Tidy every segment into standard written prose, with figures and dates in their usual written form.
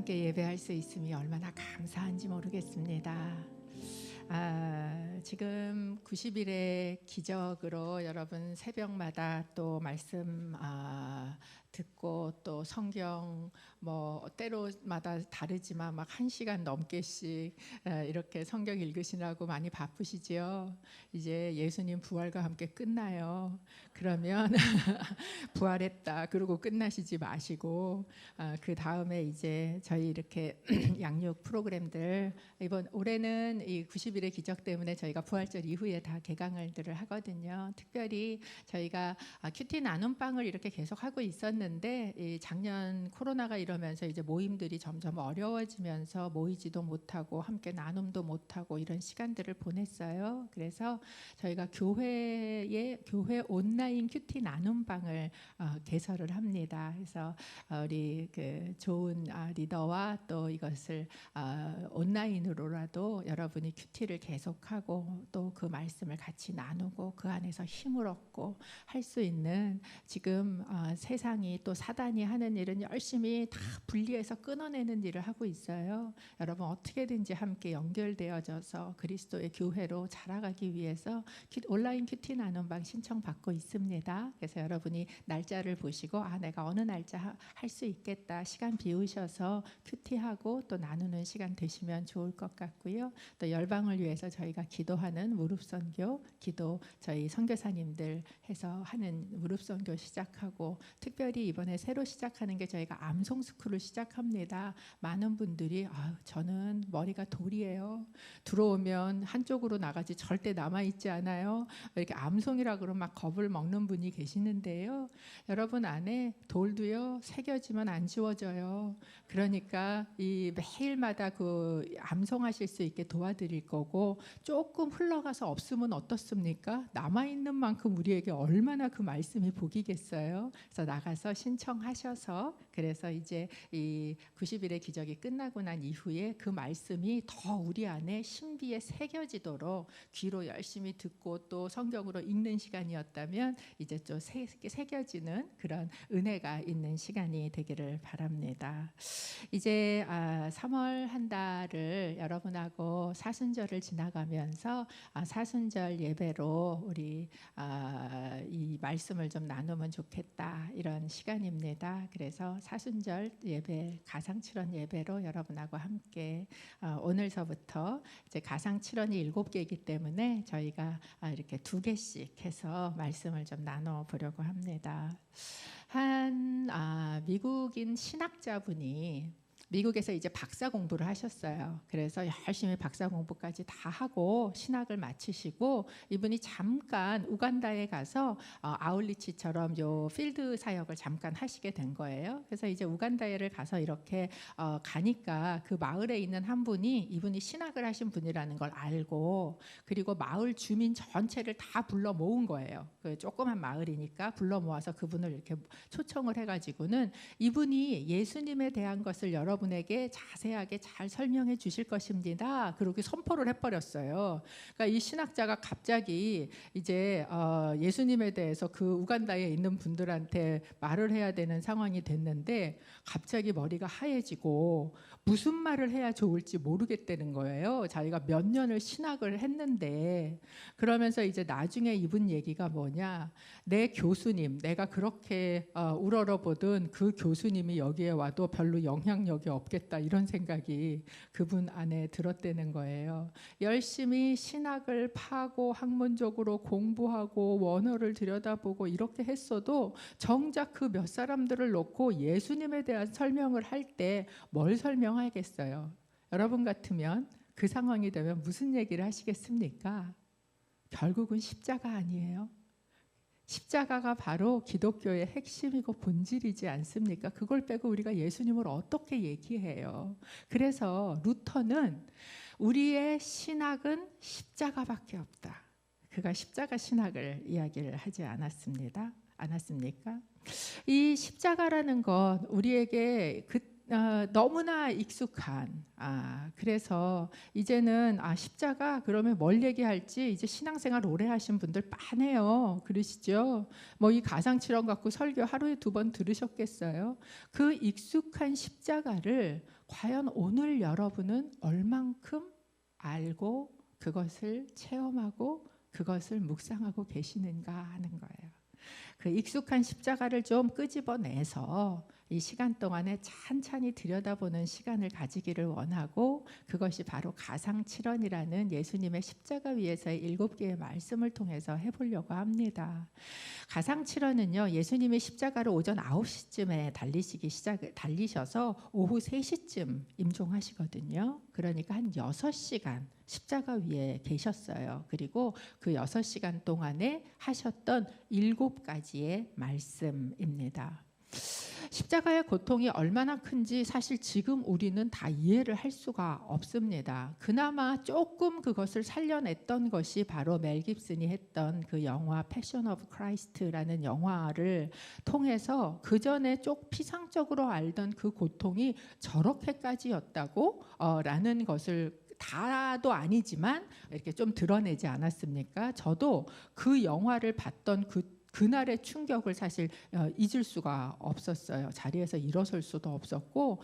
함께 예배할 수 있음이 얼마나 감사한지 모르겠습니다. 지금 90일의 기적으로 여러분 새벽마다 또 말씀 듣고 또 성경 뭐 때로마다 다르지만 막 1시간 넘게씩 이렇게 성경 읽으시라고 많이 바쁘시지요. 이제 예수님 부활과 함께 끝나요. 그러면 부활했다 그러고 끝나시지 마시고 그 다음에 이제 저희 이렇게 양육 프로그램들 이번 올해는 이 90일의 기적 때문에 저희가 부활절 이후에 다 개강을들을 하거든요. 특별히 저희가 큐티 나눔방을 이렇게 계속 하고 있었는데 이 작년 코로나가 이러면서 이제 모임들이 점점 어려워지면서 모이지도 못하고 함께 나눔도 못하고 이런 시간들을 보냈어요. 그래서 저희가 교회 온라인 큐티 나눔방을 개설을 합니다. 그래서 우리 그 좋은 리더와 또 이것을 온라인으로라도 여러분이 큐티를 계속하고 또 그 말씀을 같이 나누고 그 안에서 힘을 얻고 할 수 있는 지금 세상이 또 사단이 하는 일은 열심히 다 분리해서 끊어내는 일을 하고 있어요. 여러분 어떻게든지 함께 연결되어져서 그리스도의 교회로 자라가기 위해서 온라인 큐티 나눔방 신청받고 있습니다. 그래서 여러분이 날짜를 보시고 내가 어느 날짜 할 수 있겠다 시간 비우셔서 큐티하고 또 나누는 시간 되시면 좋을 것 같고요. 또 열방을 위해서 저희가 기도하는 무릎선교 기도 저희 선교사님들 해서 하는 무릎선교 시작하고 특별히 이번에 새로 시작하는 게 저희가 암송스쿨을 시작합니다. 많은 분들이 저는 머리가 돌이에요. 들어오면 한쪽으로 나가지 절대 남아있지 않아요. 이렇게 암송이라 그러면 막 겁을 먹는 분이 계시는데요. 여러분 안에 돌도요 새겨지면 안 지워져요. 그러니까 이 매일마다 그 암송하실 수 있게 도와드릴 거고 조금 흘러가서 없으면 어떻습니까? 남아있는 만큼 우리에게 얼마나 그 말씀이 복이겠어요. 그래서 나가서 신청하셔서 그래서 이제 이 90일의 기적이 끝나고 난 이후에 그 말씀이 더 우리 안에 신비에 새겨지도록 귀로 열심히 듣고 또 성경으로 읽는 시간이었다면 이제 좀 새겨지는 그런 은혜가 있는 시간이 되기를 바랍니다. 이제 3월 한 달을 여러분하고 사순절을 지나가면서 사순절 예배로 우리 이 말씀을 좀 나누면 좋겠다 이런 시간입니다. 그래서 사순절 예배 가상칠언 예배로 여러분하고 함께 오늘서부터 이제 가상칠언이 7개이기 때문에 저희가 이렇게 2개씩 해서 말씀을 좀 나눠보려고 합니다. 한 미국인 신학자분이 미국에서 이제 박사 공부를 하셨어요. 그래서 열심히 박사 공부까지 다 하고 신학을 마치시고 이분이 잠깐 우간다에 가서 아울리치처럼 요 필드 사역을 잠깐 하시게 된 거예요. 그래서 이제 우간다에를 가서 이렇게 가니까 그 마을에 있는 한 분이 이분이 신학을 하신 분이라는 걸 알고 그리고 마을 주민 전체를 다 불러 모은 거예요. 그 조그만 마을이니까 불러 모아서 그분을 이렇게 초청을 해가지고는 이분이 예수님에 대한 것을 여러분에게 자세하게 잘 설명해 주실 것입니다. 그렇게 선포를 해버렸어요. 그러니까 이 신학자가 갑자기 이제 예수님에 대해서 그 우간다에 있는 분들한테 말을 해야 되는 상황이 됐는데 갑자기 머리가 하얘지고 무슨 말을 해야 좋을지 모르겠다는 거예요. 자기가 몇 년을 신학을 했는데 그러면서 이제 나중에 이분 얘기가 뭐냐 내 교수님 내가 그렇게 우러러보던 그 교수님이 여기에 와도 별로 영향력이 없겠다 이런 생각이 그분 안에 들었다는 거예요. 열심히 신학을 파고 학문적으로 공부하고 원어를 들여다보고 이렇게 했어도 정작 그 몇 사람들을 놓고 예수님에 대한 설명을 할 때 뭘 설명하겠어요? 여러분 같으면 그 상황이 되면 무슨 얘기를 하시겠습니까? 결국은 십자가 아니에요? 십자가가 바로 기독교의 핵심이고 본질이지 않습니까? 그걸 빼고 우리가 예수님을 어떻게 얘기해요? 그래서 루터는 우리의 신학은 십자가밖에 없다. 그가 십자가 신학을 이야기를 하지 않았습니까? 이 십자가라는 것 우리에게 너무나 익숙한 그래서 이제는 십자가 그러면 뭘 얘기할지 이제 신앙생활 오래 하신 분들 많아요. 그러시죠? 뭐 이 가상칠언 갖고 설교 하루에 2번 들으셨겠어요? 그 익숙한 십자가를 과연 오늘 여러분은 얼만큼 알고 그것을 체험하고 그것을 묵상하고 계시는가 하는 거예요. 그 익숙한 십자가를 좀 끄집어내서 이 시간 동안에 찬찬히 들여다보는 시간을 가지기를 원하고, 그것이 바로 가상칠언이라는 예수님의 십자가 위에서의 7개의 말씀을 통해서 해보려고 합니다. 가상칠언은요, 예수님이 십자가를 오전 9시쯤에 달리셔서 오후 3시쯤 임종하시거든요. 그러니까 한 6시간 십자가 위에 계셨어요. 그리고 그 6시간 동안에 하셨던 7가지의 말씀입니다. 십자가의 고통이 얼마나 큰지 사실 지금 우리는 다 이해를 할 수가 없습니다. 그나마 조금 그것을 살려냈던 것이 바로 멜 깁슨이 했던 그 영화 패션 오브 크라이스트라는 영화를 통해서 그 전에 쪽 피상적으로 알던 그 고통이 저렇게까지였다고 라는 것을 다도 아니지만 이렇게 좀 드러내지 않았습니까? 저도 그 영화를 봤던 그날의 충격을 사실 잊을 수가 없었어요. 자리에서 일어설 수도 없었고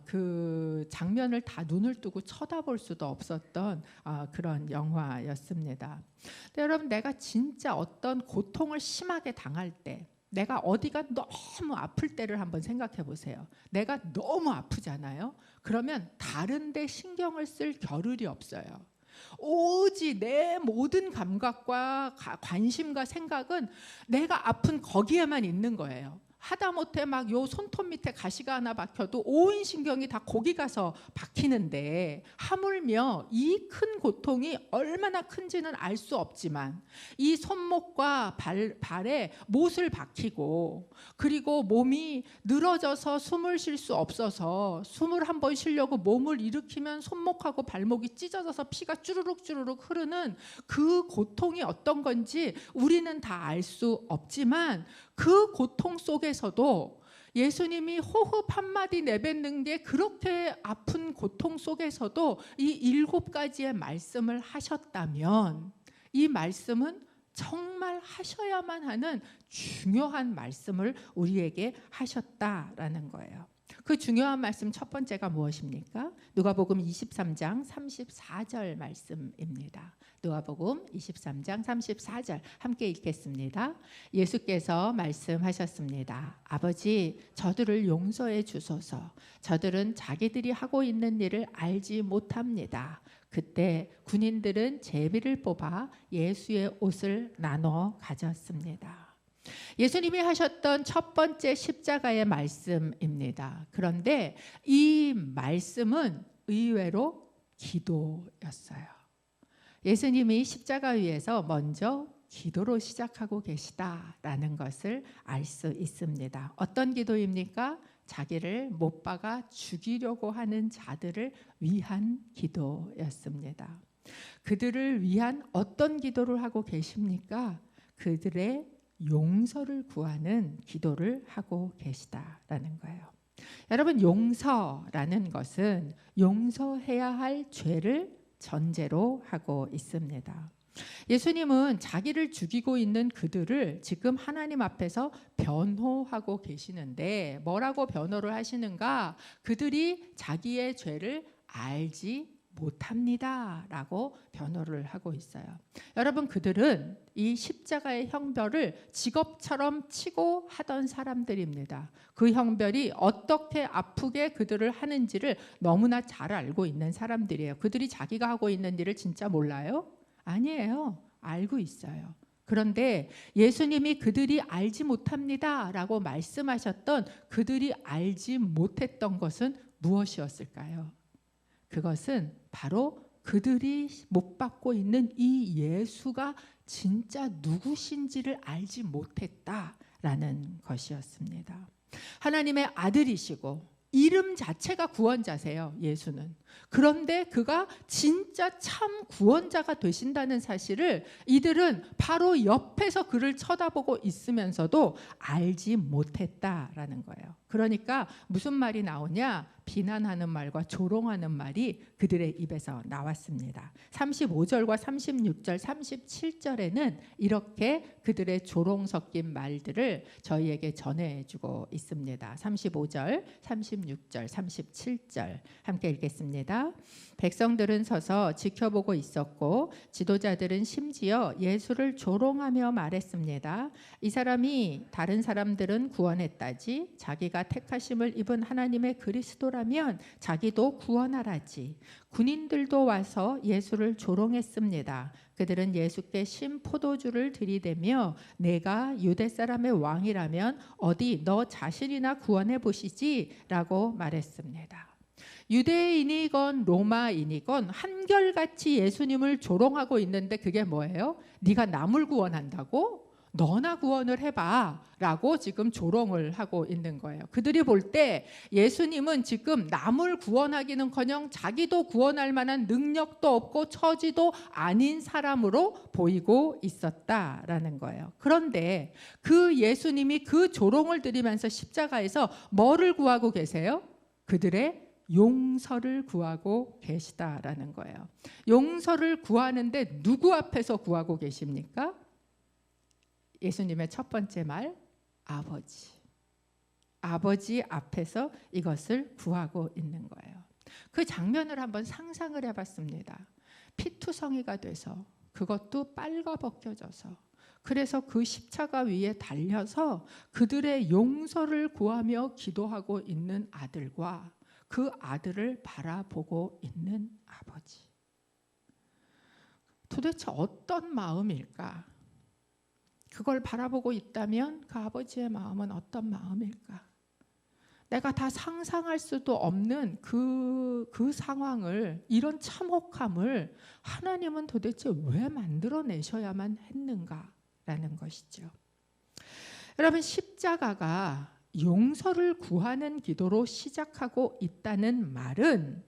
그 장면을 다 눈을 뜨고 쳐다볼 수도 없었던 그런 영화였습니다. 근데 여러분, 내가 진짜 어떤 고통을 심하게 당할 때, 내가 어디가 너무 아플 때를 한번 생각해 보세요. 내가 너무 아프잖아요. 그러면 다른 데 신경을 쓸 겨를이 없어요. 오직 내 모든 감각과 관심과 생각은 내가 아픈 거기에만 있는 거예요. 하다못해 막 요 손톱 밑에 가시가 하나 박혀도 온 신경이 다 거기 가서 박히는데, 하물며 이 큰 고통이 얼마나 큰지는 알 수 없지만 이 손목과 발에 못을 박히고, 그리고 몸이 늘어져서 숨을 쉴 수 없어서 숨을 한번 쉬려고 몸을 일으키면 손목하고 발목이 찢어져서 피가 쭈르륵 흐르는 그 고통이 어떤 건지 우리는 다 알 수 없지만, 그 고통 속에서도 예수님이 호흡 한마디 내뱉는 게 그렇게 아픈 고통 속에서도 이 7가지의 말씀을 하셨다면, 이 말씀은 정말 하셔야만 하는 중요한 말씀을 우리에게 하셨다라는 거예요. 그 중요한 말씀 첫 번째가 무엇입니까? 누가복음 23장 34절 말씀입니다. 누가복음 23장 34절 함께 읽겠습니다. 예수께서 말씀하셨습니다. 아버지, 저들을 용서해 주소서. 저들은 자기들이 하고 있는 일을 알지 못합니다. 그때 군인들은 제비를 뽑아 예수의 옷을 나눠 가졌습니다. 예수님이 하셨던 첫 번째 십자가의 말씀입니다. 그런데 이 말씀은 의외로 기도였어요. 예수님이 십자가 위에서 먼저 기도로 시작하고 계시다라는 것을 알 수 있습니다. 어떤 기도입니까? 자기를 못 박아 죽이려고 하는 자들을 위한 기도였습니다. 그들을 위한 어떤 기도를 하고 계십니까? 그들의 용서를 구하는 기도를 하고 계시다라는 거예요. 여러분, 용서라는 것은 용서해야 할 죄를 전제로 하고 있습니다. 예수님은 자기를 죽이고 있는 그들을 지금 하나님 앞에서 변호하고 계시는데, 뭐라고 변호를 하시는가? 그들이 자기의 죄를 알지 못합니다 라고 변호를 하고 있어요. 여러분, 그들은 이 십자가의 형벌을 직업처럼 치고 하던 사람들입니다. 그 형벌이 어떻게 아프게 그들을 하는지를 너무나 잘 알고 있는 사람들이에요. 그들이 자기가 하고 있는 일을 진짜 몰라요? 아니에요. 알고 있어요. 그런데 예수님이 그들이 알지 못합니다 라고 말씀하셨던 그들이 알지 못했던 것은 무엇이었을까요? 그것은 바로 그들이 못 받고 있는 이 예수가 진짜 누구신지를 알지 못했다라는 것이었습니다. 하나님의 아들이시고 이름 자체가 구원자세요, 예수는. 그런데 그가 진짜 참 구원자가 되신다는 사실을 이들은 바로 옆에서 그를 쳐다보고 있으면서도 알지 못했다라는 거예요. 그러니까 무슨 말이 나오냐? 비난하는 말과 조롱하는 말이 그들의 입에서 나왔습니다. 35절과 36절, 37절에는 이렇게 그들의 조롱 섞인 말들을 저희에게 전해주고 있습니다. 35절, 36절, 37절 함께 읽겠습니다. 백성들은 서서 지켜보고 있었고 지도자들은 심지어 예수를 조롱하며 말했습니다. 이 사람이 다른 사람들은 구원했다지 자기가 택하심을 입은 하나님의 그리스도라면 자기도 구원하라지. 군인들도 와서 예수를 조롱했습니다. 그들은 예수께 신 포도주를 들이대며 내가 유대 사람의 왕이라면 어디 너 자신이나 구원해 보시지 라고 말했습니다. 유대인이건 로마인이건 한결같이 예수님을 조롱하고 있는데 그게 뭐예요? 네가 남을 구원한다고? 너나 구원을 해봐 라고 지금 조롱을 하고 있는 거예요. 그들이 볼 때 예수님은 지금 남을 구원하기는커녕 자기도 구원할 만한 능력도 없고 처지도 아닌 사람으로 보이고 있었다라는 거예요. 그런데 그 예수님이 그 조롱을 들으면서 십자가에서 뭐를 구하고 계세요? 그들의 용서를 구하고 계시다라는 거예요. 용서를 구하는데 누구 앞에서 구하고 계십니까? 예수님의 첫 번째 말, 아버지. 아버지 앞에서 이것을 구하고 있는 거예요. 그 장면을 한번 상상을 해봤습니다. 피투성이가 돼서 그것도 빨가 벗겨져서 그래서 그 십자가 위에 달려서 그들의 용서를 구하며 기도하고 있는 아들과 그 아들을 바라보고 있는 아버지. 도대체 어떤 마음일까? 그걸 바라보고 있다면 그 아버지의 마음은 어떤 마음일까? 내가 다 상상할 수도 없는 그 상황을, 이런 참혹함을 하나님은 도대체 왜 만들어내셔야만 했는가라는 것이죠. 여러분, 십자가가 용서를 구하는 기도로 시작하고 있다는 말은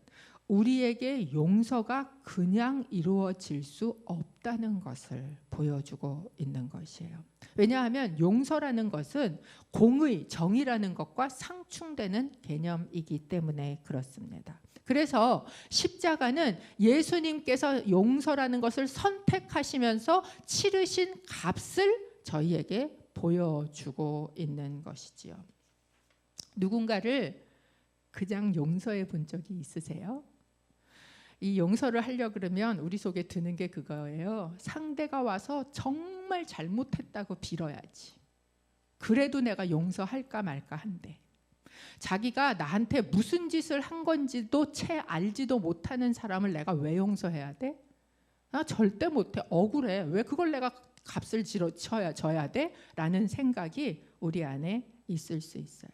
우리에게 용서가 그냥 이루어질 수 없다는 것을 보여주고 있는 것이에요. 왜냐하면 용서라는 것은 공의, 정의라는 것과 상충되는 개념이기 때문에 그렇습니다. 그래서 십자가는 예수님께서 용서라는 것을 선택하시면서 치르신 값을 저희에게 보여주고 있는 것이지요. 누군가를 그냥 용서해 본 적이 있으세요? 이 용서를 하려고 그러면 우리 속에 드는 게 그거예요. 상대가 와서 정말 잘못했다고 빌어야지. 그래도 내가 용서할까 말까 한데, 자기가 나한테 무슨 짓을 한 건지도 채 알지도 못하는 사람을 내가 왜 용서해야 돼? 나 절대 못해. 억울해. 왜 그걸 내가 값을 줘야 돼? 라는 생각이 우리 안에 있을 수 있어요.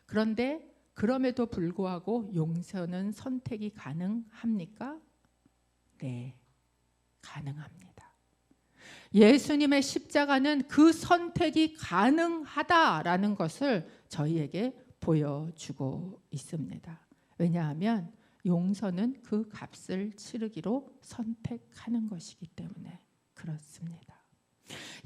그런데 그럼에도 불구하고 용서는 선택이 가능합니까? 네, 가능합니다. 예수님의 십자가는 그 선택이 가능하다라는 것을 저희에게 보여주고 있습니다. 왜냐하면 용서는 그 값을 치르기로 선택하는 것이기 때문에 그렇습니다.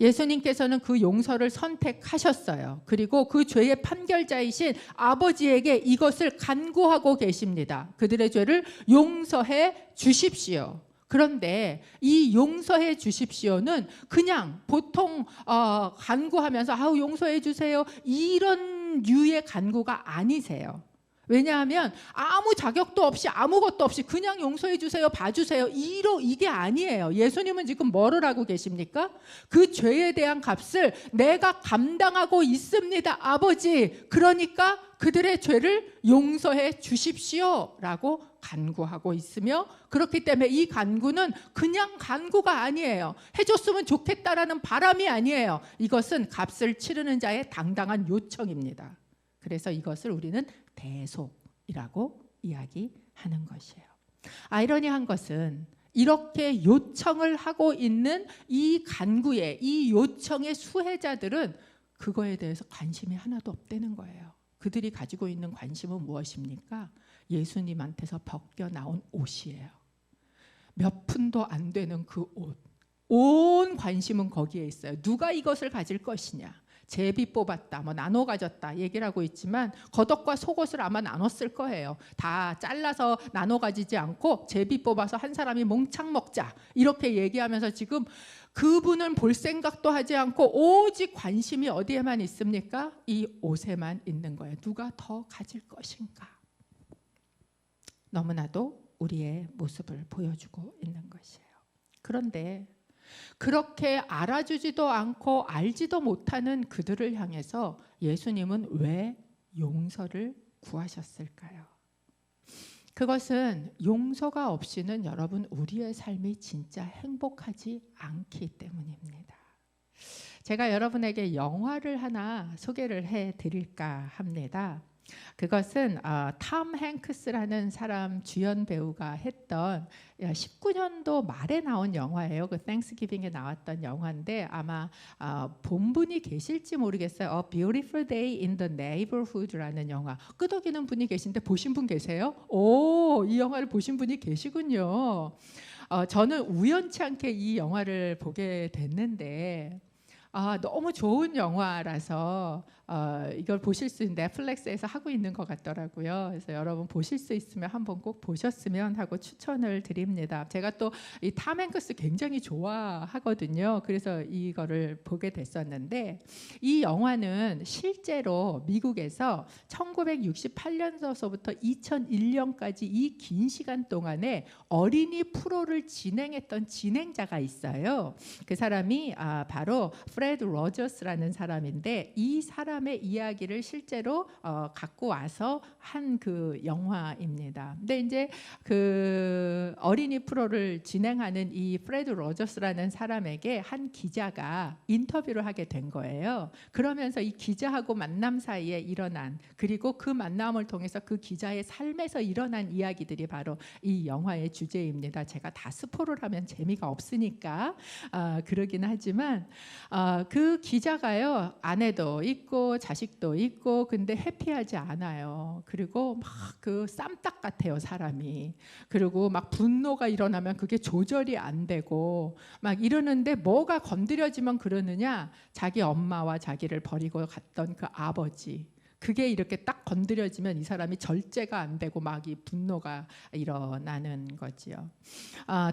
예수님께서는 그 용서를 선택하셨어요. 그리고 그 죄의 판결자이신 아버지에게 이것을 간구하고 계십니다. 그들의 죄를 용서해 주십시오. 그런데 이 용서해 주십시오는 그냥 보통 간구하면서 아우 용서해 주세요 이런 류의 간구가 아니세요. 왜냐하면 아무 자격도 없이 아무것도 없이 그냥 용서해 주세요, 봐주세요 이게 아니에요. 예수님은 지금 뭐를 하고 계십니까? 그 죄에 대한 값을 내가 감당하고 있습니다, 아버지. 그러니까 그들의 죄를 용서해 주십시오 라고 간구하고 있으며, 그렇기 때문에 이 간구는 그냥 간구가 아니에요. 해줬으면 좋겠다라는 바람이 아니에요. 이것은 값을 치르는 자의 당당한 요청입니다. 그래서 이것을 우리는 대속이라고 이야기하는 것이에요. 아이러니한 것은 이렇게 요청을 하고 있는 이 간구의, 이 요청의 수혜자들은 그거에 대해서 관심이 하나도 없다는 거예요. 그들이 가지고 있는 관심은 무엇입니까? 예수님한테서 벗겨 나온 옷이에요. 몇 푼도 안 되는 그 옷. 온 관심은 거기에 있어요. 누가 이것을 가질 것이냐, 제비 뽑았다, 뭐 나눠 가졌다 얘기를 하고 있지만 겉옷과 속옷을 아마 나눴을 거예요. 다 잘라서 나눠 가지지 않고 제비 뽑아서 한 사람이 몽창 먹자 이렇게 얘기하면서 지금 그분은 볼 생각도 하지 않고 오직 관심이 어디에만 있습니까? 이 옷에만 있는 거예요. 누가 더 가질 것인가? 너무나도 우리의 모습을 보여주고 있는 것이에요. 그런데 그렇게 알아주지도 않고 알지도 못하는 그들을 향해서 예수님은 왜 용서를 구하셨을까요? 그것은 용서가 없이는 여러분 우리의 삶이 진짜 행복하지 않기 때문입니다. 제가 여러분에게 영화를 하나 소개를 해드릴까 합니다. 그것은 톰 행크스라는 사람 주연 배우가 했던 19년도 말에 나온 영화예요. 그 땡스기빙에 나왔던 영화인데 아마 본 분이 계실지 모르겠어요. A Beautiful Day in the Neighborhood라는 영화. 끄덕이는 분이 계신데 보신 분 계세요? 오, 이 영화를 보신 분이 계시군요. 저는 우연치 않게 이 영화를 보게 됐는데 너무 좋은 영화라서 이걸 보실 수 있는 넷플릭스에서 하고 있는 것 같더라고요. 그래서 여러분 보실 수 있으면 한번 꼭 보셨으면 하고 추천을 드립니다. 제가 또 이 톰 행크스 굉장히 좋아하거든요. 그래서 이거를 보게 됐었는데 이 영화는 실제로 미국에서 1968년서부터 2001년까지 이 긴 시간 동안에 어린이 프로를 진행했던 진행자가 있어요. 그 사람이 바로 프레드 로저스라는 사람인데 이 사람의 이야기를 실제로 갖고 와서 한 그 영화입니다. 근데 이제 그 어린이 프로를 진행하는 이 프레드 로저스라는 사람에게 한 기자가 인터뷰를 하게 된 거예요. 그러면서 이 기자하고 만남 사이에 일어난 그리고 그 만남을 통해서 그 기자의 삶에서 일어난 이야기들이 바로 이 영화의 주제입니다. 제가 다 스포를 하면 재미가 없으니까 그러긴 하지만 그 기자가요 아내도 있고 자식도 있고 근데 해피하지 않아요. 그리고 막 그 쌈딱 같아요 사람이. 그리고 막 분노가 일어나면 그게 조절이 안 되고 막 이러는데 뭐가 건드려지면 그러느냐, 자기 엄마와 자기를 버리고 갔던 그 아버지, 그게 이렇게 딱 건드려지면 이 사람이 절제가 안 되고 막 이 분노가 일어나는 거지요.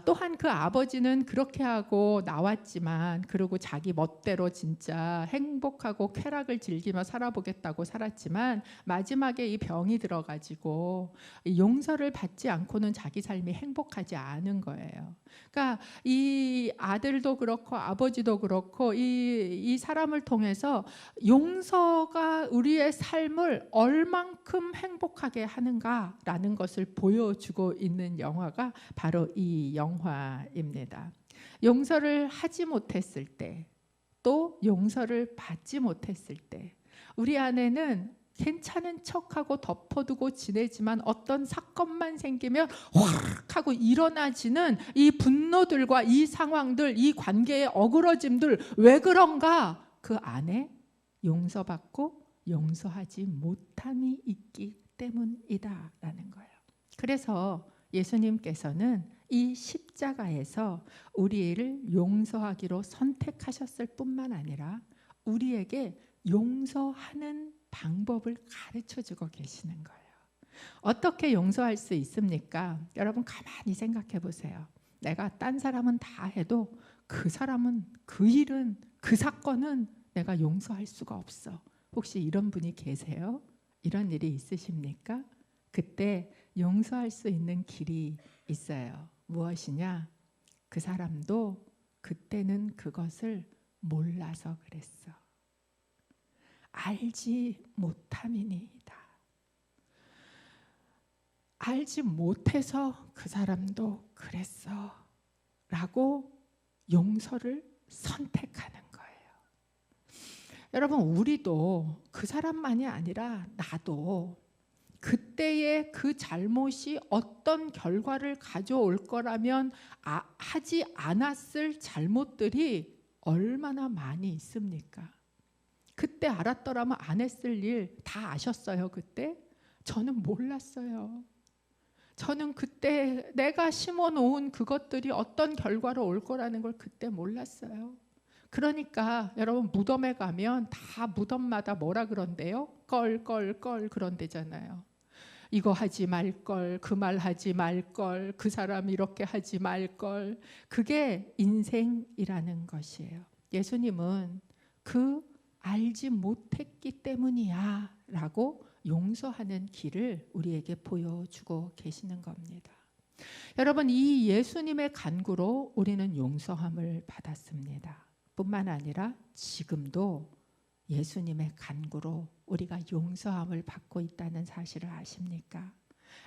또한 그 아버지는 그렇게 하고 나왔지만 그리고 자기 멋대로 진짜 행복하고 쾌락을 즐기며 살아보겠다고 살았지만 마지막에 이 병이 들어가지고 용서를 받지 않고는 자기 삶이 행복하지 않은 거예요. 그러니까 이 아들도 그렇고 아버지도 그렇고 이 사람을 통해서 용서가 우리의 삶을 얼만큼 행복하게 하는가라는 것을 보여주고 있는 영화가 바로 이 영화입니다. 용서를 하지 못했을 때, 또 용서를 받지 못했을 때 우리 안에는 괜찮은 척하고 덮어두고 지내지만 어떤 사건만 생기면 확 하고 일어나지는 이 분노들과 이 상황들, 이 관계의 어그러짐들, 왜 그런가? 그 안에 용서받고 용서하지 못함이 있기 때문이다라는 거예요. 그래서 예수님께서는 이 십자가에서 우리를 용서하기로 선택하셨을 뿐만 아니라 우리에게 용서하는 방법을 가르쳐주고 계시는 거예요. 어떻게 용서할 수 있습니까? 여러분 가만히 생각해 보세요. 내가 딴 사람은 다 해도 그 사람은, 그 일은, 그 사건은 내가 용서할 수가 없어. 혹시 이런 분이 계세요? 이런 일이 있으십니까? 그때 용서할 수 있는 길이 있어요. 무엇이냐? 그 사람도 그때는 그것을 몰라서 그랬어. 알지 못함이니이다. 알지 못해서 그 사람도 그랬어 라고 용서를 선택하는 거예요. 여러분 우리도 그 사람만이 아니라 나도 그때의 그 잘못이 어떤 결과를 가져올 거라면 하지 않았을 잘못들이 얼마나 많이 있습니까? 그때 알았더라면 안 했을 일 다 아셨어요 그때? 저는 몰랐어요. 저는 그때 내가 심어놓은 그것들이 어떤 결과로 올 거라는 걸 그때 몰랐어요. 그러니까 여러분 무덤에 가면 다 무덤마다 뭐라 그런대요? 껄껄껄 그런대잖아요. 이거 하지 말걸, 그 말 하지 말걸, 그 사람 이렇게 하지 말걸. 그게 인생이라는 것이에요. 예수님은 그 알지 못했기 때문이야 라고 용서하는 길을 우리에게 보여주고 계시는 겁니다. 여러분, 이 예수님의 간구로 우리는 용서함을 받았습니다. 뿐만 아니라 지금도 예수님의 간구로 우리가 용서함을 받고 있다는 사실을 아십니까?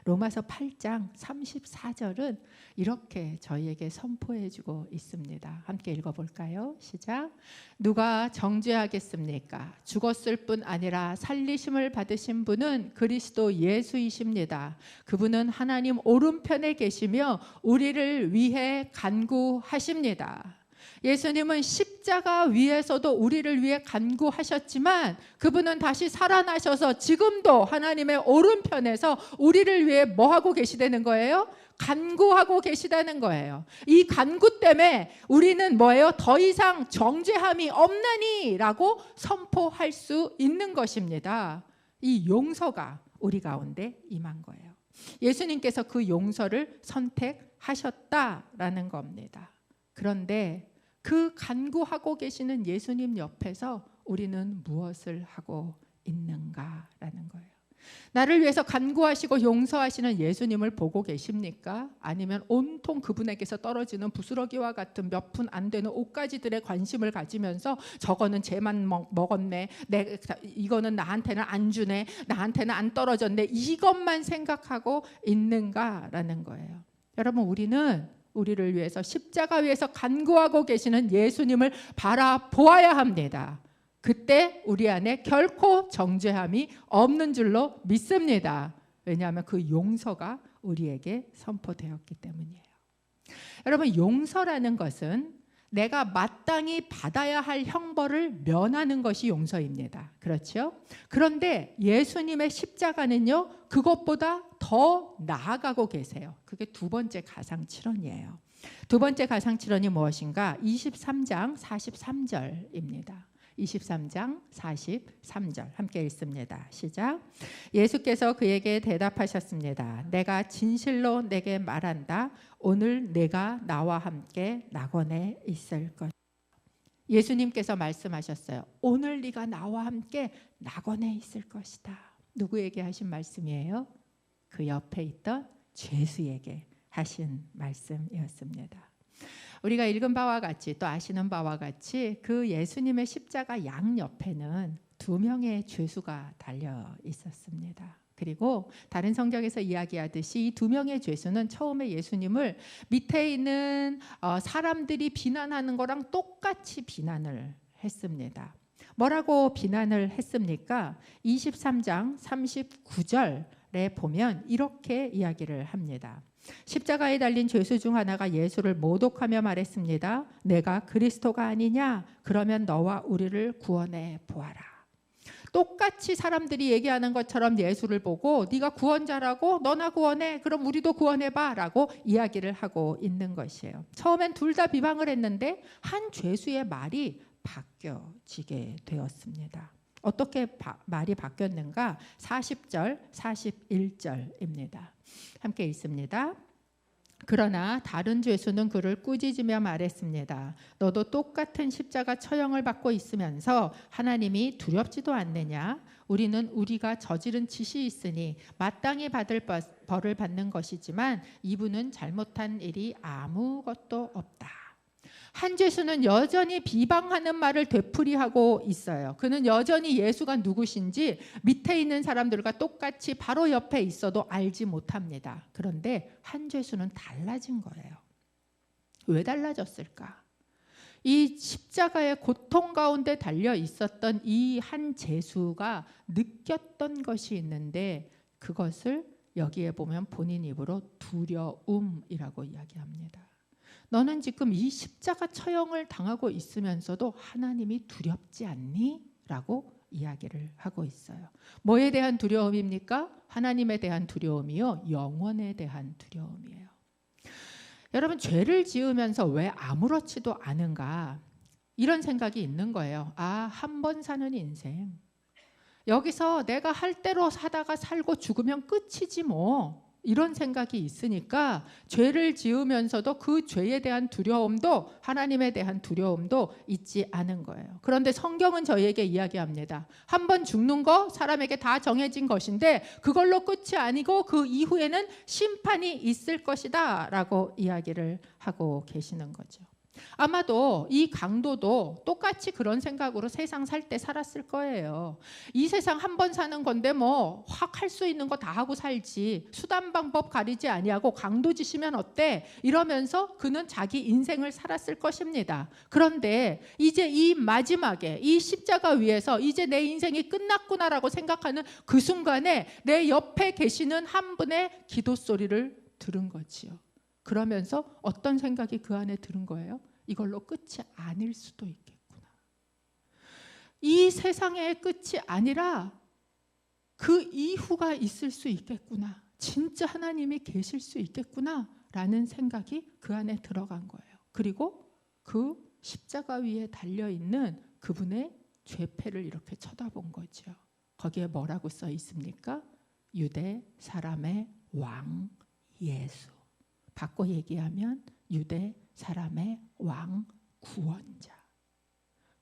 로마서 8장 34절은 이렇게 저희에게 선포해주고 있습니다. 함께 읽어볼까요? 시작. 누가 정죄하겠습니까? 죽었을 뿐 아니라 살리심을 받으신 분은 그리스도 예수이십니다. 그분은 하나님 오른편에 계시며 우리를 위해 간구하십니다. 예수님은 십자가 위에서도 우리를 위해 간구하셨지만 그분은 다시 살아나셔서 지금도 하나님의 오른편에서 우리를 위해 뭐 하고 계시다는 거예요? 간구하고 계시다는 거예요. 이 간구 때문에 우리는 뭐예요? 더 이상 정죄함이 없나니 라고 선포할 수 있는 것입니다. 이 용서가 우리 가운데 임한 거예요. 예수님께서 그 용서를 선택하셨다라는 겁니다. 그런데 그 간구하고 계시는 예수님 옆에서 우리는 무엇을 하고 있는가라는 거예요. 나를 위해서 간구하시고 용서하시는 예수님을 보고 계십니까? 아니면 온통 그분에게서 떨어지는 부스러기와 같은 몇 푼 안 되는 옷가지들에 관심을 가지면서 저거는 쟤만 먹었네, 이거는 나한테는 안 주네, 나한테는 안 떨어졌네, 이것만 생각하고 있는가라는 거예요. 여러분, 우리를 위해서 십자가 위에서 간구하고 계시는 예수님을 바라보아야 합니다. 그때 우리 안에 결코 정죄함이 없는 줄로 믿습니다. 왜냐하면 그 용서가 우리에게 선포되었기 때문이에요. 여러분, 용서라는 것은 내가 마땅히 받아야 할 형벌을 면하는 것이 용서입니다. 그렇죠? 그런데 예수님의 십자가는요, 그것보다 더 나아가고 계세요. 그게 두 번째 가상칠언이에요. 두 번째 가상칠언이 무엇인가? 23장 43절입니다. 23장 43절 함께 읽습니다. 시작. 예수께서 그에게 대답하셨습니다. 내가 진실로 내게 말한다. 오늘 내가 나와 함께 낙원에 있을 것. 예수님께서 말씀하셨어요. 오늘 네가 나와 함께 낙원에 있을 것이다. 누구에게 하신 말씀이에요? 그 옆에 있던 죄수에게 하신 말씀이었습니다. 우리가 읽은 바와 같이 또 아시는 바와 같이 그 예수님의 십자가 양옆에는 두 명의 죄수가 달려 있었습니다. 그리고 다른 성경에서 이야기하듯이 이 두 명의 죄수는 처음에 예수님을 밑에 있는 사람들이 비난하는 거랑 똑같이 비난을 했습니다. 뭐라고 비난을 했습니까? 23장 39절에 보면 이렇게 이야기를 합니다. 십자가에 달린 죄수 중 하나가 예수를 모독하며 말했습니다. 내가 그리스도가 아니냐? 그러면 너와 우리를 구원해 보아라. 똑같이 사람들이 얘기하는 것처럼 예수를 보고 네가 구원자라고? 너나 구원해? 그럼 우리도 구원해봐 라고 이야기를 하고 있는 것이에요. 처음엔 둘 다 비방을 했는데 한 죄수의 말이 바뀌어지게 되었습니다. 어떻게 말이 바뀌었는가? 40절, 41절입니다. 함께 읽습니다. 그러나 다른 죄수는 그를 꾸짖으며 말했습니다. 너도 똑같은 십자가 처형을 받고 있으면서 하나님이 두렵지도 않느냐? 우리는 우리가 저지른 짓이 있으니 마땅히 받을 벌을 받는 것이지만 이분은 잘못한 일이 아무것도 없다. 한 죄수는 여전히 비방하는 말을 되풀이하고 있어요. 그는 여전히 예수가 누구신지 밑에 있는 사람들과 똑같이 바로 옆에 있어도 알지 못합니다. 그런데 한 죄수는 달라진 거예요. 왜 달라졌을까? 이 십자가의 고통 가운데 달려 있었던 이 한 죄수가 느꼈던 것이 있는데 그것을 여기에 보면 본인 입으로 두려움이라고 이야기합니다. 너는 지금 이 십자가 처형을 당하고 있으면서도 하나님이 두렵지 않니? 라고 이야기를 하고 있어요. 뭐에 대한 두려움입니까? 하나님에 대한 두려움이요, 영원에 대한 두려움이에요. 여러분, 죄를 지으면서 왜 아무렇지도 않은가? 이런 생각이 있는 거예요. 아, 한 번 사는 인생. 여기서 내가 할 대로 사다가 살고 죽으면 끝이지 뭐. 이런 생각이 있으니까 죄를 지으면서도 그 죄에 대한 두려움도, 하나님에 대한 두려움도 있지 않은 거예요. 그런데 성경은 저희에게 이야기합니다. 한 번 죽는 거 사람에게 다 정해진 것인데 그걸로 끝이 아니고 그 이후에는 심판이 있을 것이다 라고 이야기를 하고 계시는 거죠. 아마도 이 강도도 똑같이 그런 생각으로 세상 살 때 살았을 거예요. 이 세상 한 번 사는 건데 뭐 확 할 수 있는 거 다 하고 살지, 수단 방법 가리지 아니하고 강도 지시면 어때? 이러면서 그는 자기 인생을 살았을 것입니다. 그런데 이제 이 마지막에 이 십자가 위에서 이제 내 인생이 끝났구나라고 생각하는 그 순간에 내 옆에 계시는 한 분의 기도 소리를 들은 거지요. 그러면서 어떤 생각이 그 안에 들은 거예요? 이걸로 끝이 아닐 수도 있겠구나. 이 세상의 끝이 아니라 그 이후가 있을 수 있겠구나. 진짜 하나님이 계실 수 있겠구나 라는 생각이 그 안에 들어간 거예요. 그리고 그 십자가 위에 달려있는 그분의 죄패를 이렇게 쳐다본 거죠. 거기에 뭐라고 써 있습니까? 유대 사람의 왕 예수. 바꿔 얘기하면 유대 사람의 왕 구원자.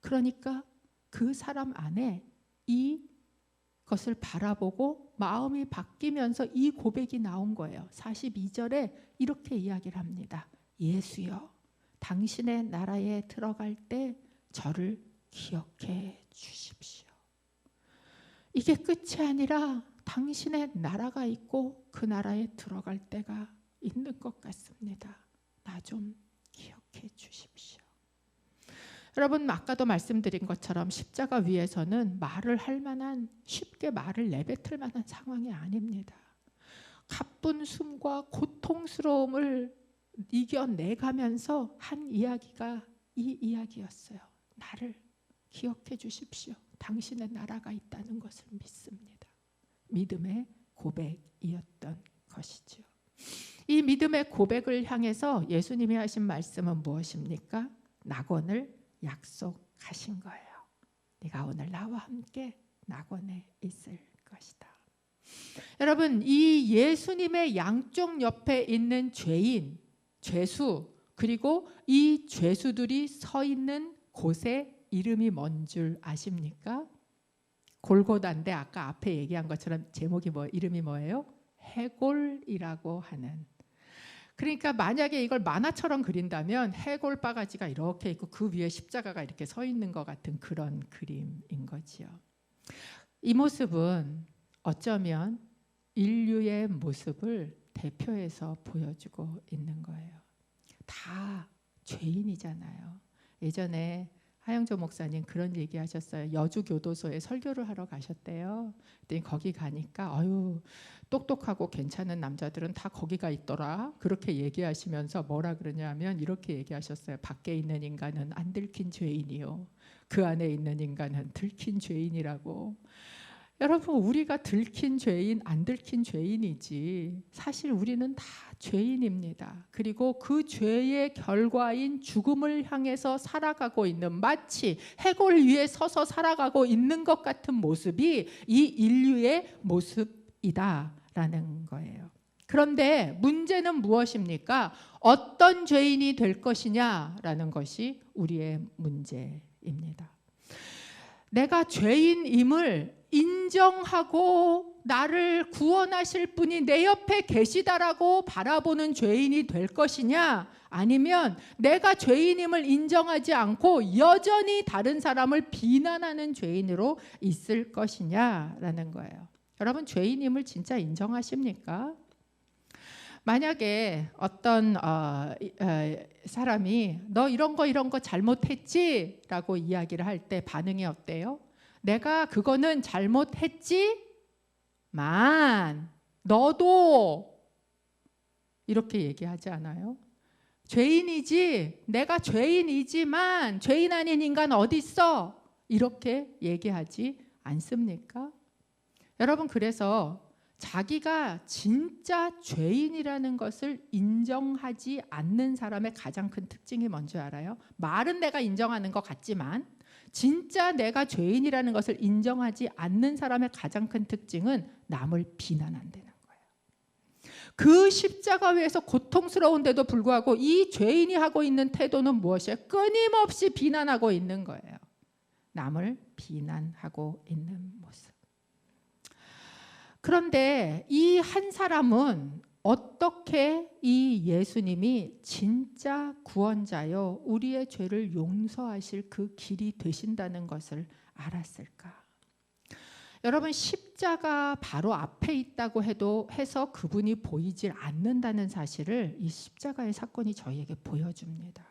그러니까 그 사람 안에 이것을 바라보고 마음이 바뀌면서 이 고백이 나온 거예요. 42절에 이렇게 이야기를 합니다. 예수여, 당신의 나라에 들어갈 때 저를 기억해 주십시오. 이게 끝이 아니라 당신의 나라가 있고 그 나라에 들어갈 때가 있는 것 같습니다. 나 좀 기억해 주십시오. 여러분, 아까도 말씀드린 것처럼 십자가 위에서는 말을 할 만한, 쉽게 말을 내뱉을 만한 상황이 아닙니다. 가쁜 숨과 고통스러움을 이겨내가면서 한 이야기가 이 이야기였어요. 나를 기억해 주십시오. 당신의 나라가 있다는 것을 믿습니다. 믿음의 고백이었던 것이죠. 이 믿음의 고백을 향해서 예수님이 하신 말씀은 무엇입니까? 낙원을 약속하신 거예요. 네가 오늘 나와 함께 낙원에 있을 것이다. 여러분, 이 예수님의 양쪽 옆에 있는 죄인, 죄수, 그리고 이 죄수들이 서 있는 곳의 이름이 뭔 줄 아십니까? 골고다인데 아까 앞에 얘기한 것처럼 제목이 이름이 뭐예요? 해골이라고 하는. 그러니까 만약에 이걸 만화처럼 그린다면 해골 바가지가 이렇게 있고 그 위에 십자가가 이렇게 서 있는 것 같은 그런 그림인 거지요. 이 모습은 어쩌면 인류의 모습을 대표해서 보여주고 있는 거예요. 다 죄인이잖아요. 예전에 하영조 목사님 그런 얘기 하셨어요. 여주교도소에 설교를 하러 가셨대요. 그랬더니 거기 가니까 똑똑하고 괜찮은 남자들은 다 거기가 있더라. 그렇게 얘기하시면서 뭐라 그러냐면 이렇게 얘기하셨어요. 밖에 있는 인간은 안 들킨 죄인이요. 그 안에 있는 인간은 들킨 죄인이라고. 여러분, 우리가 들킨 죄인, 안 들킨 죄인이지 사실 우리는 다 죄인입니다. 그리고 그 죄의 결과인 죽음을 향해서 살아가고 있는, 마치 해골 위에 서서 살아가고 있는 것 같은 모습이 이 인류의 모습이다라는 거예요. 그런데 문제는 무엇입니까? 어떤 죄인이 될 것이냐라는 것이 우리의 문제입니다. 내가 죄인임을 인정하고 나를 구원하실 분이 내 옆에 계시다라고 바라보는 죄인이 될 것이냐, 아니면 내가 죄인임을 인정하지 않고 여전히 다른 사람을 비난하는 죄인으로 있을 것이냐라는 거예요. 여러분, 죄인임을 진짜 인정하십니까? 만약에 어떤 사람이 너 이런 거 잘못했지? 라고 이야기를 할 때 반응이 어때요? 내가 그거는 잘못했지만 너도 이렇게 얘기하지 않아요? 죄인이지, 내가 죄인이지만 죄인 아닌 인간 어디 있어? 이렇게 얘기하지 않습니까? 여러분, 그래서 자기가 진짜 죄인이라는 것을 인정하지 않는 사람의 가장 큰 특징이 뭔지 알아요? 말은 내가 인정하는 것 같지만 진짜 내가 죄인이라는 것을 인정하지 않는 사람의 가장 큰 특징은 남을 비난한다는 거예요. 그 십자가 위에서 고통스러운데도 불구하고 이 죄인이 하고 있는 태도는 무엇이에요? 끊임없이 비난하고 있는 거예요. 남을 비난하고 있는 모습. 그런데 이 한 사람은 어떻게 이 예수님이 진짜 구원자요, 우리의 죄를 용서하실 그 길이 되신다는 것을 알았을까? 여러분, 십자가 바로 앞에 있다고 해서 그분이 보이질 않는다는 사실을 이 십자가의 사건이 저희에게 보여줍니다.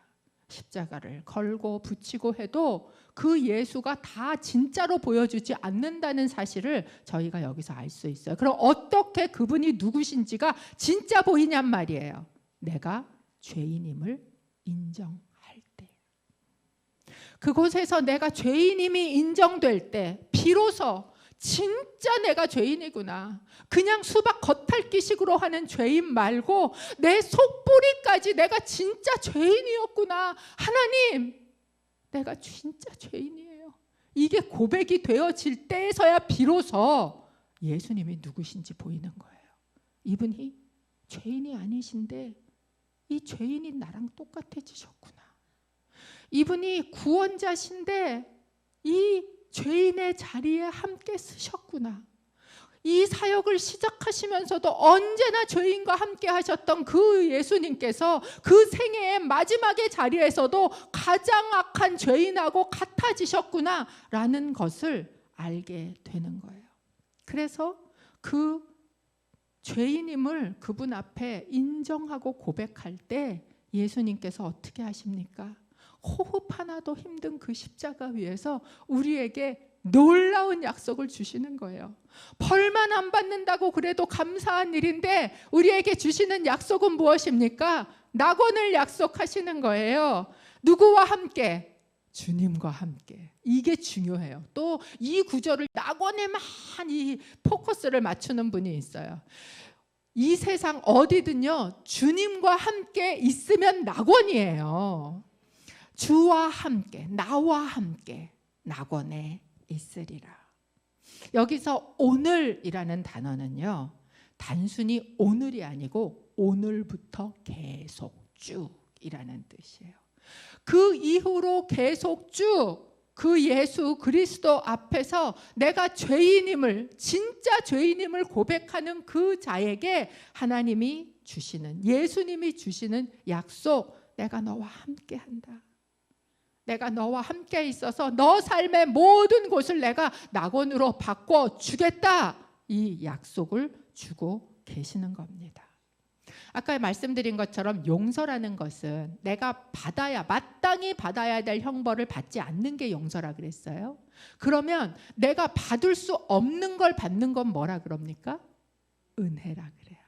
십자가를 걸고 붙이고 해도 그 예수가 다 진짜로 보여주지 않는다는 사실을 저희가 여기서 알 수 있어요. 그럼 어떻게 그분이 누구신지가 진짜 보이냔 말이에요. 내가 죄인임을 인정할 때, 그곳에서 내가 죄인임이 인정될 때 비로소 진짜 내가 죄인이구나, 그냥 수박 겉핥기식으로 하는 죄인 말고 내 속뿌리까지 내가 진짜 죄인이었구나, 하나님 내가 진짜 죄인이에요, 이게 고백이 되어질 때에서야 비로소 예수님이 누구신지 보이는 거예요. 이분이 죄인이 아니신데 이 죄인이 나랑 똑같아지셨구나, 이분이 구원자신데 이 죄인의 자리에 함께 쓰셨구나, 이 사역을 시작하시면서도 언제나 죄인과 함께 하셨던 그 예수님께서 그 생애의 마지막의 자리에서도 가장 악한 죄인하고 같아지셨구나 라는 것을 알게 되는 거예요. 그래서 그 죄인임을 그분 앞에 인정하고 고백할 때 예수님께서 어떻게 하십니까? 호흡 하나도 힘든 그 십자가 위에서 우리에게 놀라운 약속을 주시는 거예요. 벌만 안 받는다고 그래도 감사한 일인데 우리에게 주시는 약속은 무엇입니까? 낙원을 약속하시는 거예요. 누구와 함께? 주님과 함께. 이게 중요해요. 또 이 구절을 낙원에만 이 포커스를 맞추는 분이 있어요. 이 세상 어디든요, 주님과 함께 있으면 낙원이에요. 주와 함께, 나와 함께 낙원에 있으리라. 여기서 오늘이라는 단어는요, 단순히 오늘이 아니고 오늘부터 계속 쭉이라는 뜻이에요. 그 이후로 계속 쭉 그 예수 그리스도 앞에서 내가 죄인임을, 진짜 죄인임을 고백하는 그 자에게 하나님이 주시는, 예수님이 주시는 약속, 내가 너와 함께 한다. 내가 너와 함께 있어서 너 삶의 모든 곳을 내가 낙원으로 바꿔주겠다. 이 약속을 주고 계시는 겁니다. 아까 말씀드린 것처럼 용서라는 것은 내가 마땅히 받아야 될 형벌을 받지 않는 게 용서라 그랬어요. 그러면 내가 받을 수 없는 걸 받는 건 뭐라 그럽니까? 은혜라 그래요.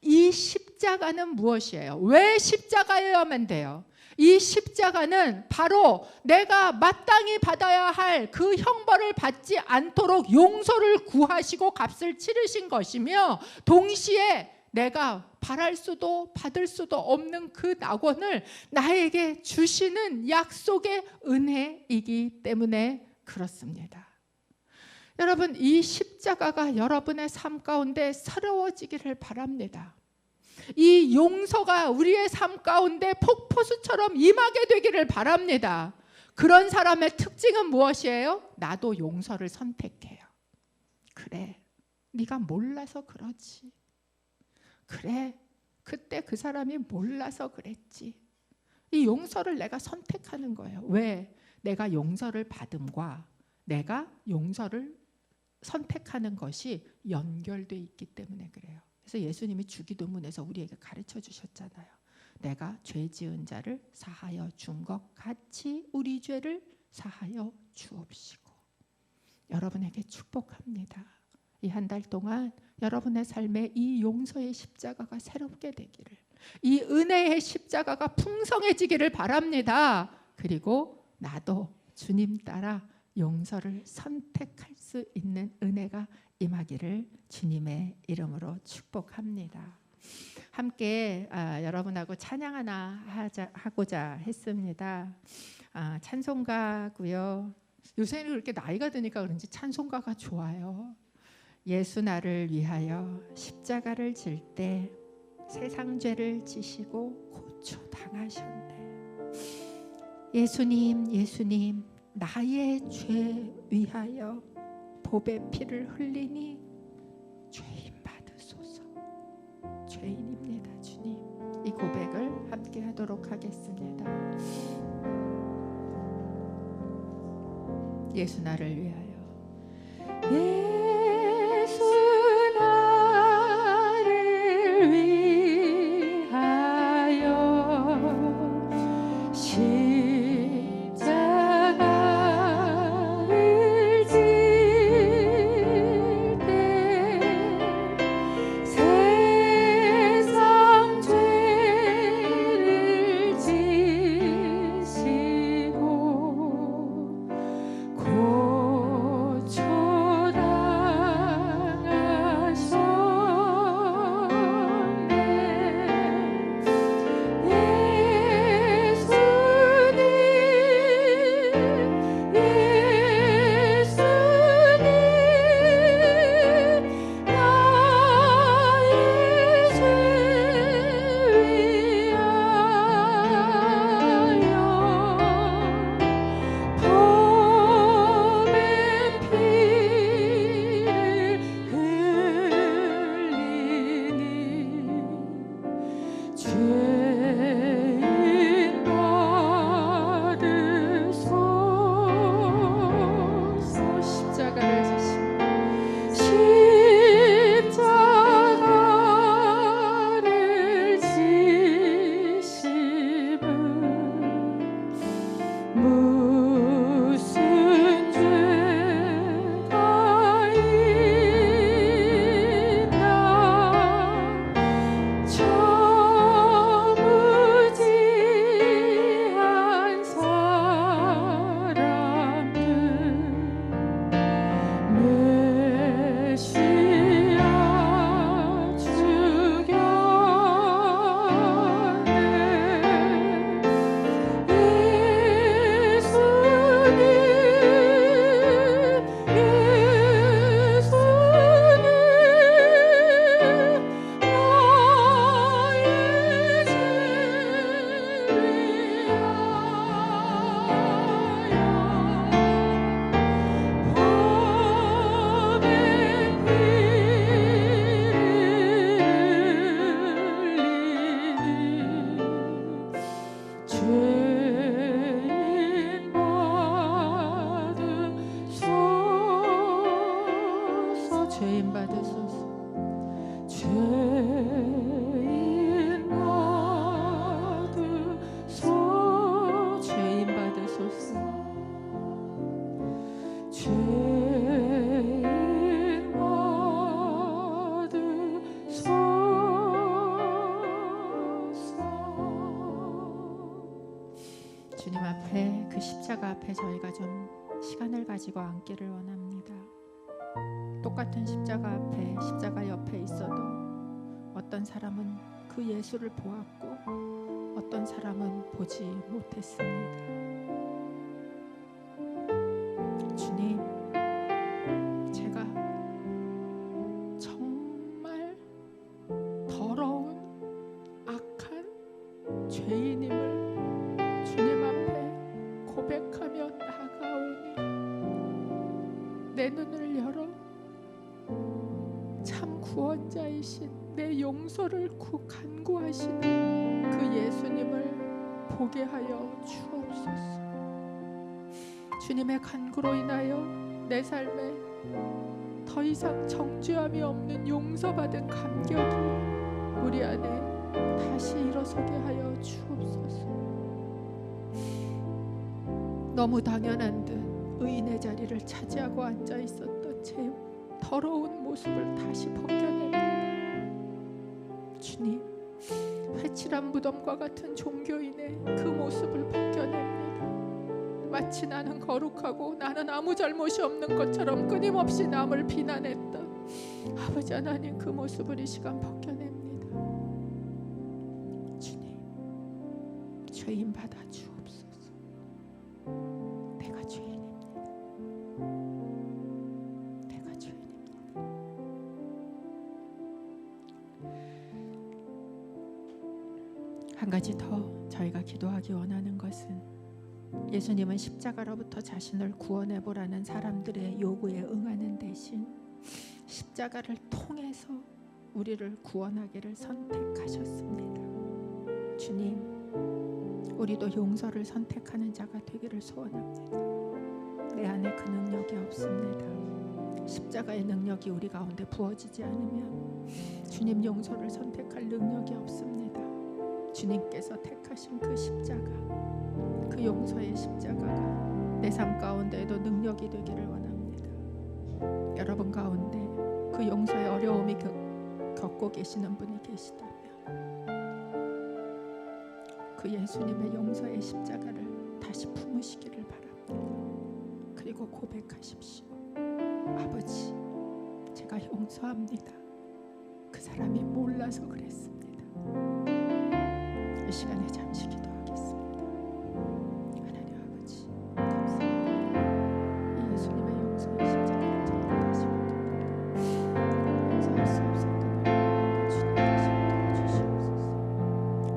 이 십자가는 무엇이에요? 왜 십자가여야만 돼요? 이 십자가는 바로 내가 마땅히 받아야 할 그 형벌을 받지 않도록 용서를 구하시고 값을 치르신 것이며, 동시에 내가 바랄 수도 받을 수도 없는 그 낙원을 나에게 주시는 약속의 은혜이기 때문에 그렇습니다. 여러분, 이 십자가가 여러분의 삶 가운데 새로워지기를 바랍니다. 이 용서가 우리의 삶 가운데 폭포수처럼 임하게 되기를 바랍니다. 그런 사람의 특징은 무엇이에요? 나도 용서를 선택해요. 그래, 네가 몰라서 그렇지. 그래, 그때 그 사람이 몰라서 그랬지. 이 용서를 내가 선택하는 거예요. 왜? 내가 용서를 받음과 내가 용서를 선택하는 것이 연결돼 있기 때문에 그래요. 그래서 예수님이 주기도문에서 우리에게 가르쳐 주셨잖아요. 내가 죄 지은 자를 사하여 준 것 같이 우리 죄를 사하여 주옵시고. 여러분에게 축복합니다. 이 한 달 동안 여러분의 삶에 이 용서의 십자가가 새롭게 되기를, 이 은혜의 십자가가 풍성해지기를 바랍니다. 그리고 나도 주님 따라 용서를 선택할 수 있는 은혜가 임하기를 주님의 이름으로 축복합니다. 함께 여러분하고 찬양 하나 하고자 했습니다. 찬송가고요. 요새는 그렇게 나이가 드니까 그런지 찬송가가 좋아요. 예수 나를 위하여 십자가를 질 때 세상 죄를 지시고 고초 당하셨네. 예수님, 예수님, 나의 죄 위하여 보배 피를 흘리니 죄인 받으소서. 죄인입니다, 주님. 이 고백을 함께 하도록 하겠습니다. 예수 나를 위하여. 예수 나를 위하여 십자가를 질 때 세상 죄를 지시고 고초 죄인 받으소서. 죄인 받으소서. 죄인 받으소서. 죄인 받으소서. 주님 앞에, 그 십자가 앞에 저희가 좀 시간을 가지고 앉기를 원합니다. 똑같은 십자가 앞에, 십자가 옆에 있어도 어떤 사람은 그 예수를 보았고 어떤 사람은 보지 못했습니다. 주님, 제가 정말 더러운 악한 죄인임을 주님 앞에 고백하며 나아가오니 내 눈을 열어 참 구원자이신 내 용서를 간구하시는 그 예수님을 보게 하여 주옵소서. 주님의 간구로 인하여 내 삶에 더 이상 정죄함이 없는 용서받은 감격이 우리 안에 다시 일어서게 하여 주옵소서. 너무 당연한 듯 의인의 자리를 차지하고 앉아 있었던 제 더러운 모습을 다시 벗겨냅니다. 주님, 회칠한 무덤과 같은 종교인의 그 모습을 벗겨냅니다. 마치 나는 거룩하고 나는 아무 잘못이 없는 것처럼 끊임없이 남을 비난했던 아버지 하나님, 그 모습을 이 시간 벗겨냅니다. 주님, 죄인 받아 주옵소서. 내가 죄인입니다. 내가 죄인입니다. 한 가지 더 저희가 기도하기 원하는 것은, 예수님은 십자가로부터 자신을 구원해 보라는 사람들의 요구에 응하는 대신 십자가를 통해서 우리를 구원하기를 선택하셨습니다. 주님, 우리도 용서를 선택하는 자가 되기를 소원합니다. 내 안에 그 능력이 없습니다. 십자가의 능력이 우리 가운데 부어지지 않으면 주님, 용서를 선택할 능력이 없습니다. 주님께서 택하신 그 십자가, 그 용서의 십자가가 내 삶 가운데에도 능력이 되기를 원합니다. 여러분 가운데 그 용서의 어려움이 겪고 계시는 분이 계시다면 그 예수님의 용서의 십자가를 다시 품으시기를 바랍니다. 그리고 고백하십시오. 아버지, 제가 용서합니다. 그 사람이 몰라서 그랬습니다. 이 시간에 잠시 기도하겠습니다. 하나님 아버지, 감사합니다. 이 예수님의 용서의 십자가를 전달하시고 용서할 수 없었던 주님 다시 도와주시옵소서.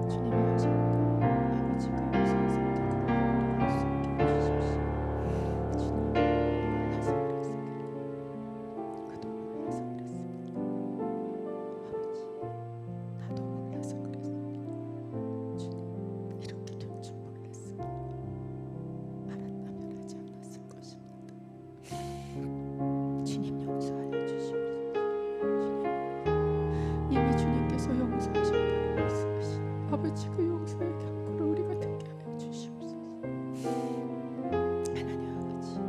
주님이 하셨던 아버지 그 용서의 선택을 우리가 할 수 있게 해주십시오. 주님, 몰라서 그랬습니다. 그도 몰라서 그랬습니다. 아버지, 나도 몰라서 그랬습니다. 주님, 이렇게 될 줄 몰랐습니다. 알았다면 하지 않았을 것입니다. 주님, 용서하여 주시옵소서. 주님, 이미 주님께서 용서하셨다고 말씀하신 아버지 그 용서의 경고를 우리가 듣게 하여 주시옵소서. 하나님 아버지,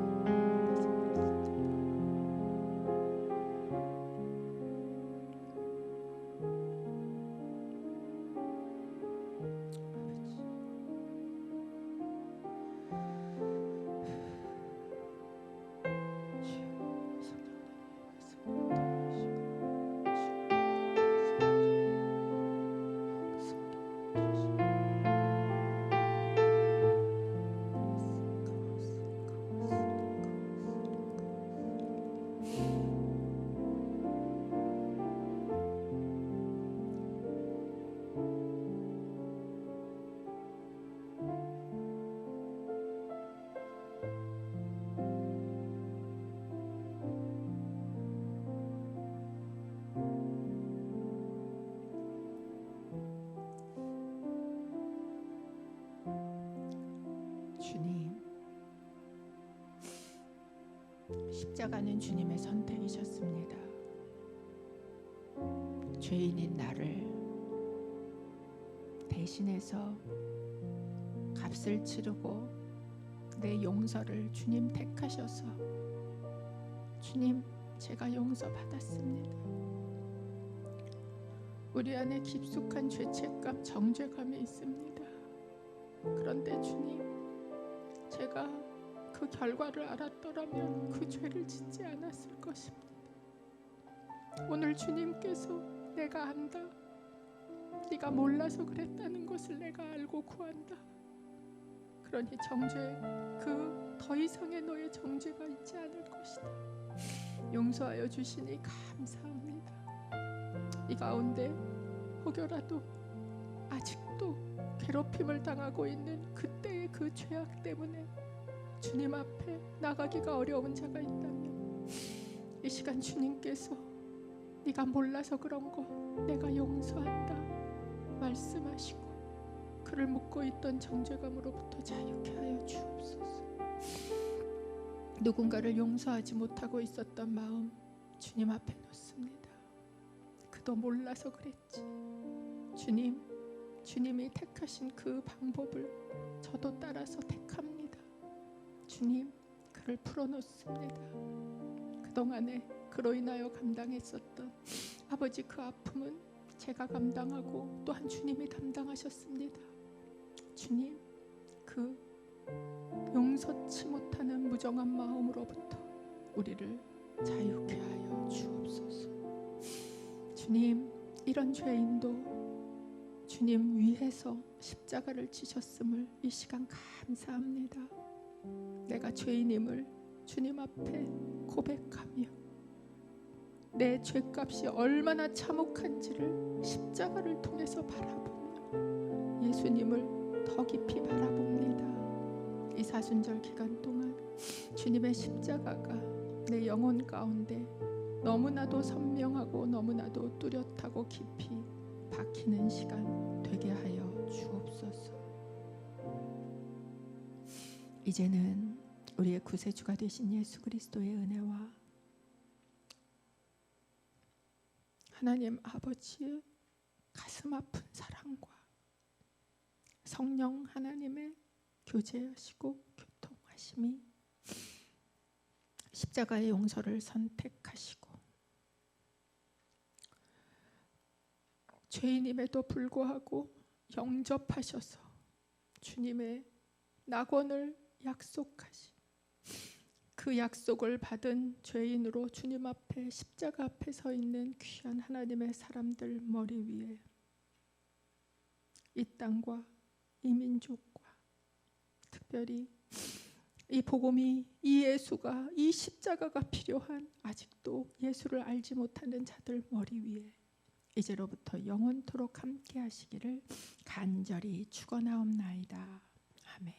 주님, 십자가는 주님의 선택이셨습니다. 죄인인 나를 대신해서 값을 치르고 내 용서를 주님 택하셔서, 주님, 제가 용서받았습니다. 우리 안에 깊숙한 죄책감, 정죄감이 있습니다. 그런데 주님, 제가 그 결과를 알았더라면 그 죄를 짓지 않았을 것입니다. 오늘 주님께서 내가 안다, 네가 몰라서 그랬다는 것을 내가 알고 구한다. 그러니 정죄, 그 더 이상의 너의 정죄가 있지 않을 것이다. 용서하여 주시니 감사합니다. 이 가운데 혹여라도 아직도 괴롭힘을 당하고 있는 그때의 그 죄악 때문에 주님 앞에 나가기가 어려운 자가 있다면 이 시간 주님께서 네가 몰라서 그런 거 내가 용서한다 말씀하시고 그를 묶고 있던 정죄감으로부터 자유케 하여 주옵소서. 누군가를 용서하지 못하고 있었던 마음 주님 앞에 놓습니다. 그도 몰라서 그랬지. 주님, 주님이 택하신 그 방법을 저도 따라서 택합니다. 주님, 그를 풀어놓습니다. 그동안에 그로 인하여 감당했었던 아버지 그 아픔은 제가 감당하고 또한 주님이 담당하셨습니다. 주님, 그 용서치 못하는 무정한 마음으로부터 우리를 자유케 하여 주옵소서. 주님, 이런 죄인도 주님 위해서 십자가를 지셨음을 이 시간 감사합니다. 내가 죄인임을 주님 앞에 고백하며 내 죄값이 얼마나 참혹한지를 십자가를 통해서 바라보며 예수님을 더 깊이 바라봅니다. 이 사순절 기간 동안 주님의 십자가가 내 영혼 가운데 너무나도 선명하고 너무나도 뚜렷하고 깊이 박히는 시간 되게 하여 주옵소서. 이제는 우리의 구세주가 되신 예수 그리스도의 은혜와 하나님 아버지의 가슴 아픈 사랑과 성령 하나님의 교제하시고 교통하심이 십자가의 용서를 선택하시고 죄인임에도 불구하고 영접하셔서 주님의 낙원을 약속하신 그 약속을 받은 죄인으로 주님 앞에 십자가 앞에 서 있는 귀한 하나님의 사람들 머리 위에 이 땅과 이 민족과 특별히 이 복음이, 이 예수가, 이 십자가가 필요한 아직도 예수를 알지 못하는 자들 머리 위에 이제로부터 영원토록 함께 하시기를 간절히 축원하옵나이다. 아멘.